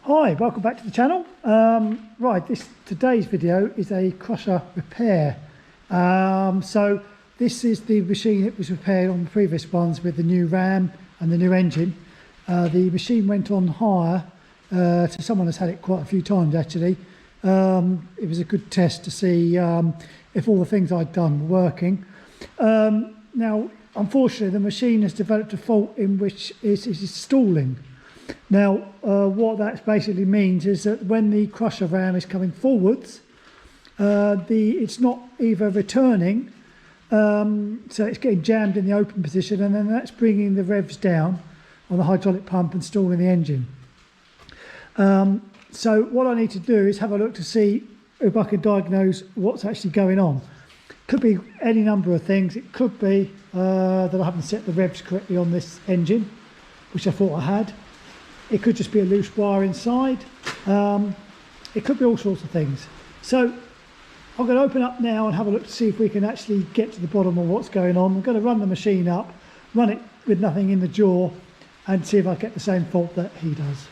Hi, welcome back to the channel. Today's video is a crusher repair. So this is the machine that was repaired on the previous ones with the new ram and the new engine. The machine went on hire to someone that's had it quite a few times actually. It was a good test to see if all the things I'd done were working. Now, unfortunately, the machine has developed a fault in which it is stalling. Now, what that basically means is that when the crusher ram is coming forwards, it's not either returning, so it's getting jammed in the open position, and then that's bringing the revs down on the hydraulic pump and stalling the engine. So what I need to do is have a look to see if I can diagnose what's actually going on. Could be any number of things. It could be that I haven't set the revs correctly on this engine, which I thought I had. It could just be a loose wire inside. It could be all sorts of things. So I'm going to open up now and have a look to see if we can actually get to the bottom of what's going on. I'm going to run the machine up, run it with nothing in the jaw, and see if I get the same fault that he does.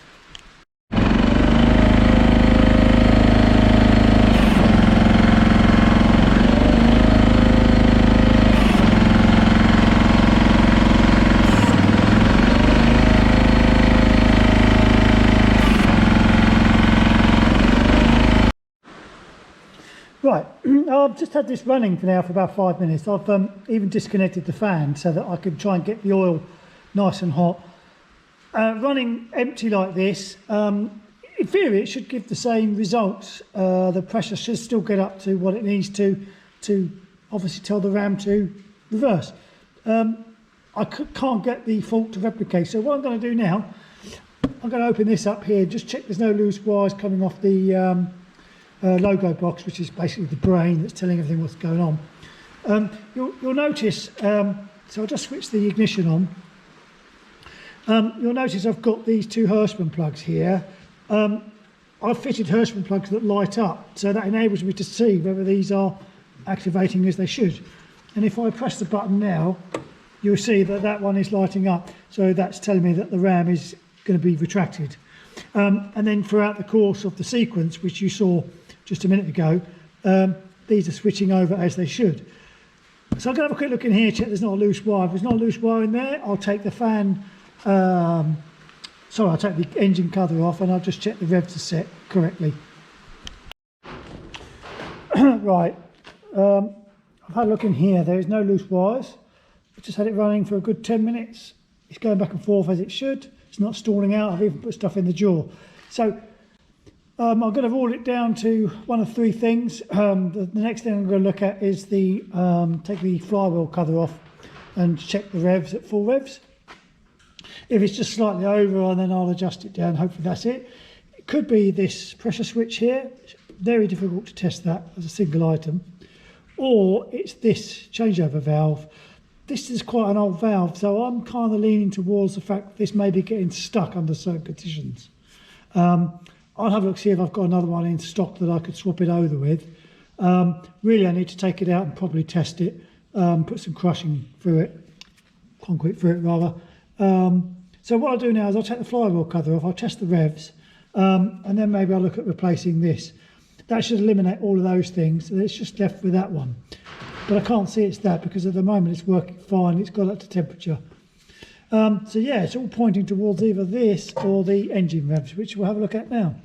Right, I've just had this running for about 5 minutes. I've even disconnected the fan so that I can try and get the oil nice and hot. Running empty like this, in theory it should give the same results. The pressure should still get up to what it needs to obviously tell the ram to reverse. I can't get the fault to replicate, so what I'm going to do now, I'm going to open this up here, just check there's no loose wires coming off the logo box, which is basically the brain that's telling everything what's going on. You'll notice, so I'll just switch the ignition on. You'll notice I've got these two Hirschman plugs here. I've fitted Hirschman plugs that light up, so that enables me to see whether these are activating as they should. And if I press the button now, you'll see that that one is lighting up, so that's telling me that the ram is going to be retracted. And then throughout the course of the sequence, which you saw just a minute ago, these are switching over as they should. So I'm going to have a quick look in here, check there's not a loose wire. If there's not a loose wire in there, I'll take the fan, I'll take the engine cover off, and I'll just check the revs are set correctly. Right, I've had a look in here, there is no loose wires. I've just had it running for a good 10 minutes. It's going back and forth as it should. It's not stalling out. I've even put stuff in the jaw. So I'm going to roll it down to one of three things. The next thing I'm going to look at is take the flywheel cover off and check the revs at full revs. If it's just slightly over, then I'll adjust it down. Hopefully that's it. It could be this pressure switch here. It's very difficult to test that as a single item. Or it's this changeover valve. This is quite an old valve, so I'm kind of leaning towards the fact that this may be getting stuck under certain conditions. I'll have a look, see if I've got another one in stock that I could swap it over with. Really, I need to take it out and probably test it, put some crushing through it, concrete through it rather. So what I'll do now is I'll take the flywheel cover off, I'll test the revs, and then maybe I'll look at replacing this. That should eliminate all of those things, and it's just left with that one. But I can't see it's that because at the moment it's working fine, it's got up to temperature. So yeah, it's all pointing towards either this or the engine revs, which we'll have a look at now.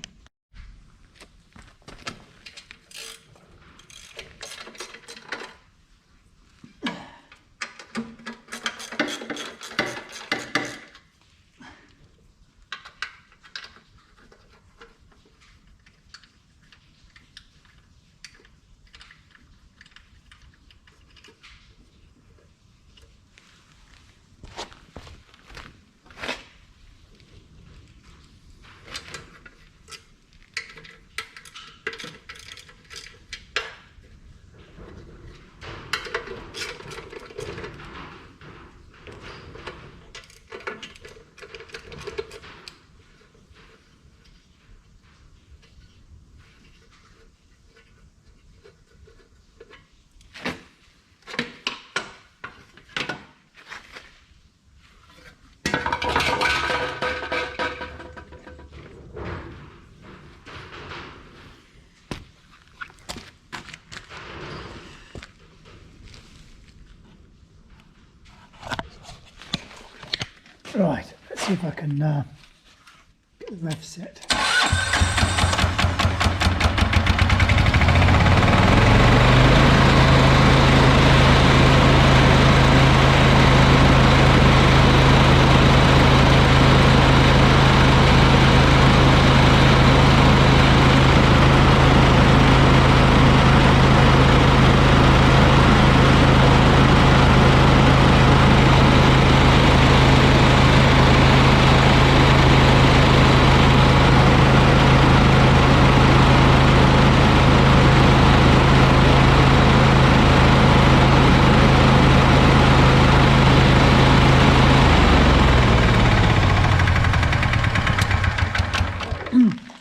Right, let's see if I can get the rev set.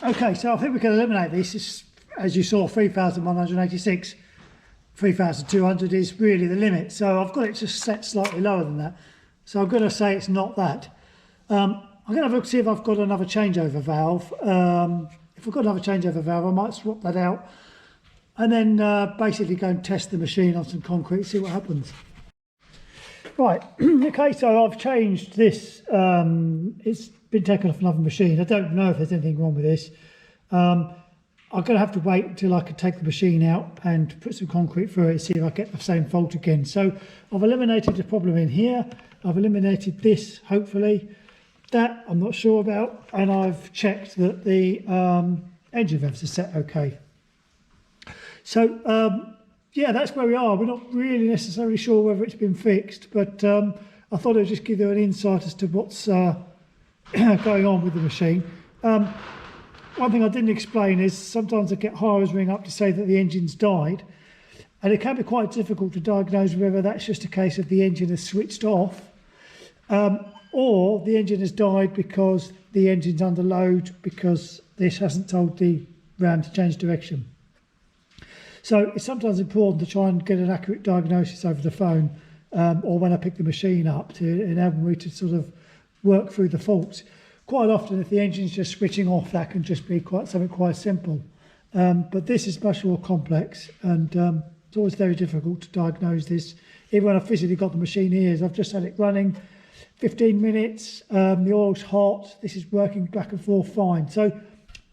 Okay, so I think we can eliminate this. It's, as you saw, 3,186. 3,200 is really the limit. So I've got it just set slightly lower than that. So I'm going to say it's not that. I'm going to have a look, see if I've got another changeover valve. If I've got another changeover valve, I might swap that out and then basically go and test the machine on some concrete, see what happens. Right, okay, so I've changed this. It's been taken off another machine. I don't know if there's anything wrong with this. I'm going to have to wait until I can take the machine out and put some concrete through it, see if I get the same fault again. So I've eliminated the problem in here. I've eliminated this, hopefully. That I'm not sure about. And I've checked that the engine revs are set okay. So, yeah, that's where we are. We're not really necessarily sure whether it's been fixed, but I thought I'd just give you an insight as to what's going on with the machine. One thing I didn't explain is sometimes I get hirers ring up to say that the engine's died, and it can be quite difficult to diagnose whether that's just a case of the engine has switched off or the engine has died because the engine's under load because this hasn't told the ram to change direction. So it's sometimes important to try and get an accurate diagnosis over the phone or when I pick the machine up to enable me to sort of work through the faults. Quite often, if the engine's just switching off, that can just be something quite simple. But this is much more complex, and it's always very difficult to diagnose this. Even when I've physically got the machine here, I've just had it running 15 minutes, the oil's hot, this is working back and forth fine. So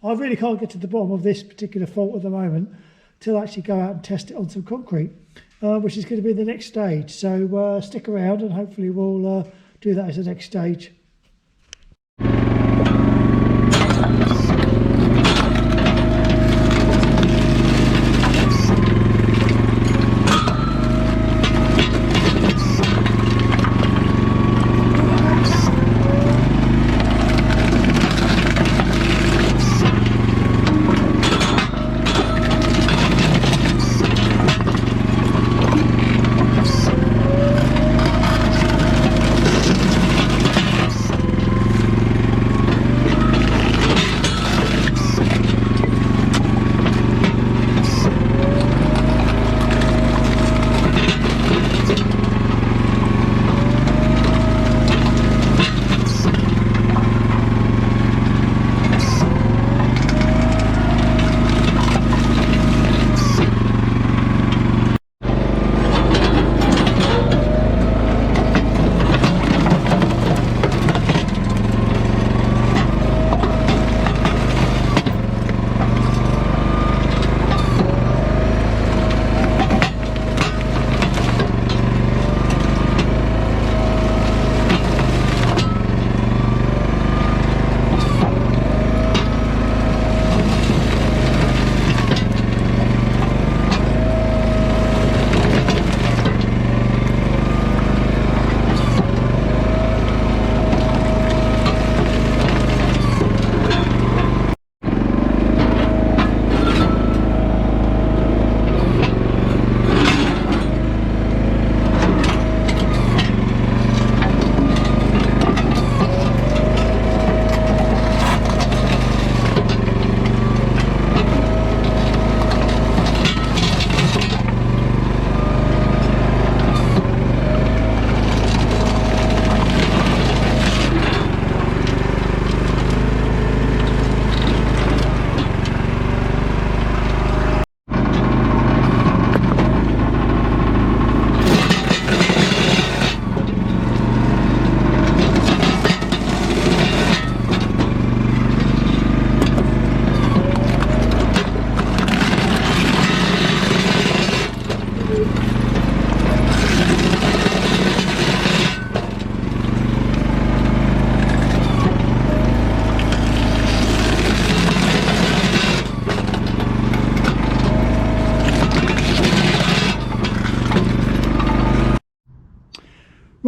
I really can't get to the bottom of this particular fault at the moment till I actually go out and test it on some concrete, which is going to be the next stage. So stick around and hopefully we'll do that as the next stage.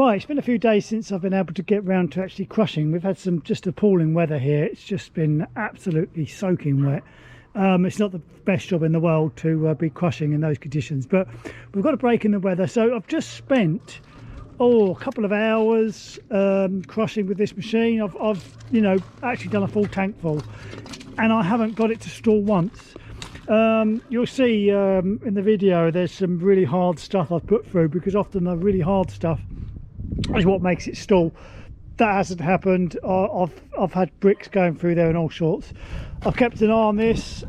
Right, it's been a few days since I've been able to get round to actually crushing. We've had some just appalling weather here. It's just been absolutely soaking wet. It's not the best job in the world to be crushing in those conditions, but we've got a break in the weather. So I've just spent a couple of hours crushing with this machine. I've you know, actually done a full tank full, and I haven't got it to stall once. You'll see in the video there's some really hard stuff I've put through, because often the really hard stuff is what makes it stall. That hasn't happened. I've had bricks going through there and all sorts. I've kept an eye on this.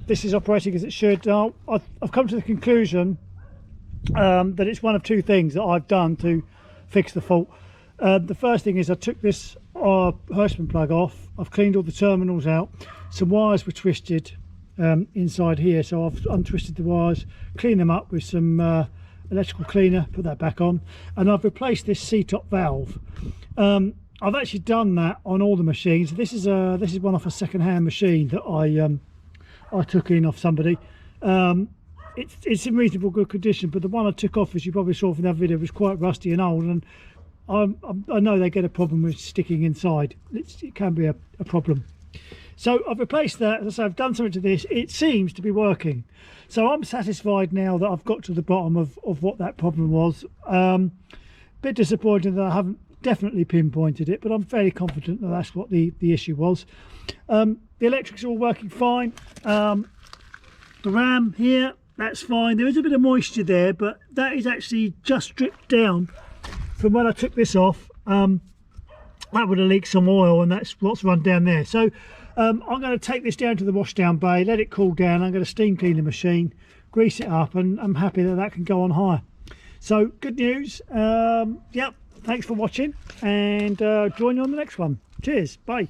This is operating as it should. Now I've come to the conclusion that it's one of two things that I've done to fix the fault. The first thing is I took this Hirschman plug off. I've cleaned all the terminals out. Some wires were twisted inside here, so I've untwisted the wires, cleaned them up with some electrical cleaner, put that back on, and I've replaced this C-top valve. I've actually done that on all the machines. This is one off a second-hand machine that I took in off somebody. It's in reasonable good condition, but the one I took off, as you probably saw from that video, was quite rusty and old, and I know they get a problem with sticking inside. It can be a problem. So I've replaced that. As I say, I've done something to this. It seems to be working. So I'm satisfied now that I've got to the bottom of what that problem was. Bit disappointed that I haven't definitely pinpointed it, but I'm fairly confident that that's what the issue was. The electrics are all working fine. The RAM here, that's fine. There is a bit of moisture there, but that is actually just stripped down from when I took this off. That would have leaked some oil, and that's what's run down there. So I'm going to take this down to the washdown bay, let it cool down. I'm going to steam clean the machine, grease it up, and I'm happy that that can go on hire. So good news. Yep, thanks for watching, and join you on the next one. Cheers, bye.